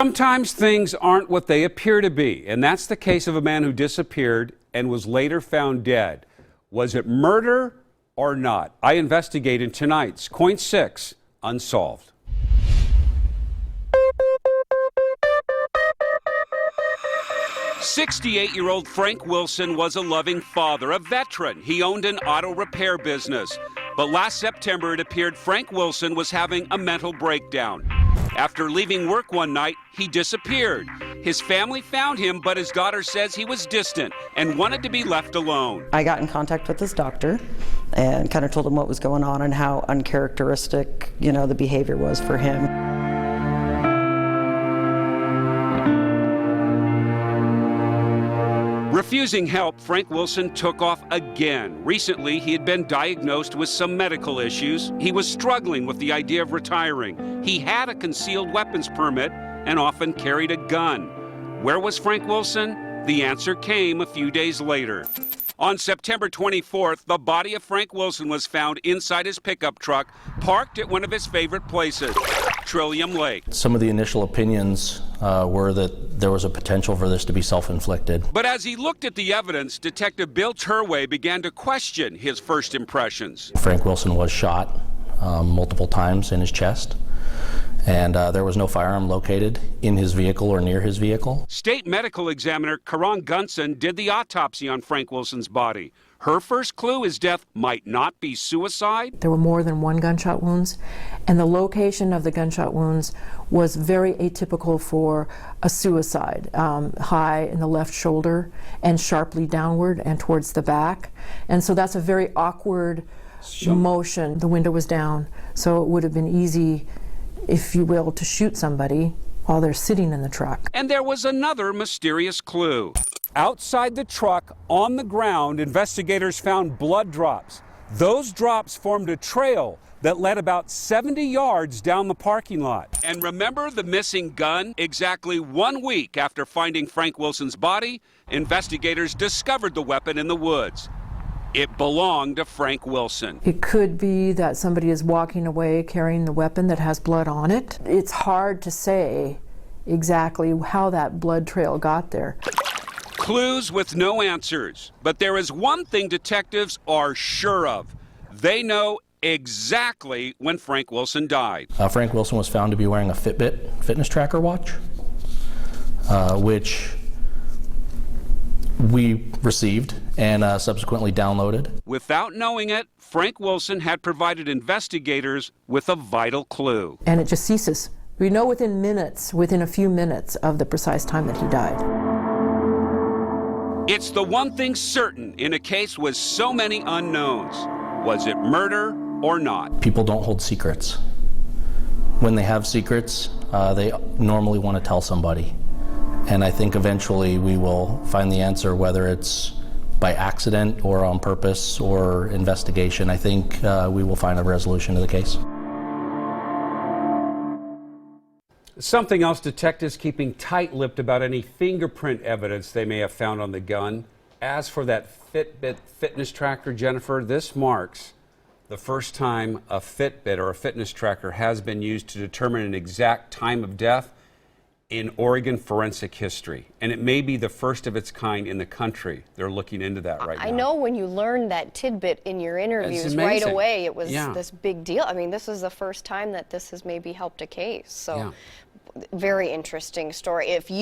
Sometimes things aren't what they appear to be, and that's the case of a man who disappeared and was later found dead. Was it murder or not? I investigate in tonight's Coin 6 Unsolved. 68-year-old Frank Wilson was a loving father, a veteran. He owned an auto repair business. But last September, it appeared Frank Wilson was having a mental breakdown. After leaving work one night, he disappeared. His family found him, but his daughter says he was distant and wanted to be left alone. I got in contact with his doctor and kind of told him what was going on and how uncharacteristic, the behavior was for him. Refusing help, Frank Wilson took off again. Recently, he had been diagnosed with some medical issues. He was struggling with the idea of retiring. He had a concealed weapons permit and often carried a gun. Where was Frank Wilson? The answer came a few days later. On September 24th, the body of Frank Wilson was found inside his pickup truck, parked at one of his favorite places, Trillium Lake. Some of the initial opinions were that there was a potential for this to be self-inflicted. But as he looked at the evidence, Detective Bill Turway began to question his first impressions. Frank Wilson was shot multiple times in his chest, and there was no firearm located in his vehicle or near his vehicle. State medical examiner Karan Gunson did the autopsy on Frank Wilson's body. Her first clue his death might not be suicide. There were more than one gunshot wounds, and the location of the gunshot wounds was very atypical for a suicide. High in the left shoulder and sharply downward and towards the back. And so that's a very awkward motion. The window was down, so it would have been easy, if you will, to shoot somebody while they're sitting in the truck. And there was another mysterious clue. Outside the truck, on the ground, investigators found blood drops. Those drops formed a trail that led about 70 yards down the parking lot. And remember the missing gun? Exactly 1 week after finding Frank Wilson's body, investigators discovered the weapon in the woods. It belonged to Frank Wilson. It could be that somebody is walking away carrying the weapon that has blood on it. It's hard to say exactly how that blood trail got there. Clues with no answers. But there is one thing detectives are sure of. They know exactly when Frank Wilson died. Frank Wilson was found to be wearing a Fitbit fitness tracker watch, which we received and subsequently downloaded. Without knowing it, Frank Wilson had provided investigators with a vital clue. And it just ceases. We know within minutes, within a few minutes of the precise time that he died. It's the one thing certain in a case with so many unknowns. Was it murder or not? People don't hold secrets. When they have secrets, they normally want to tell somebody. And I think eventually we will find the answer, whether it's by accident or on purpose or investigation. I think we will find a resolution to the case. Something else, detectives keeping tight-lipped about any fingerprint evidence they may have found on the gun. As for that Fitbit fitness tracker, Jennifer, this marks the first time a Fitbit or a fitness tracker has been used to determine an exact time of death in Oregon forensic history. And it may be the first of its kind in the country. They're looking into that right now. I know when you learned that tidbit in your interviews right away, it was this big deal. I mean, this is the first time that this has maybe helped a case. So very interesting story. If you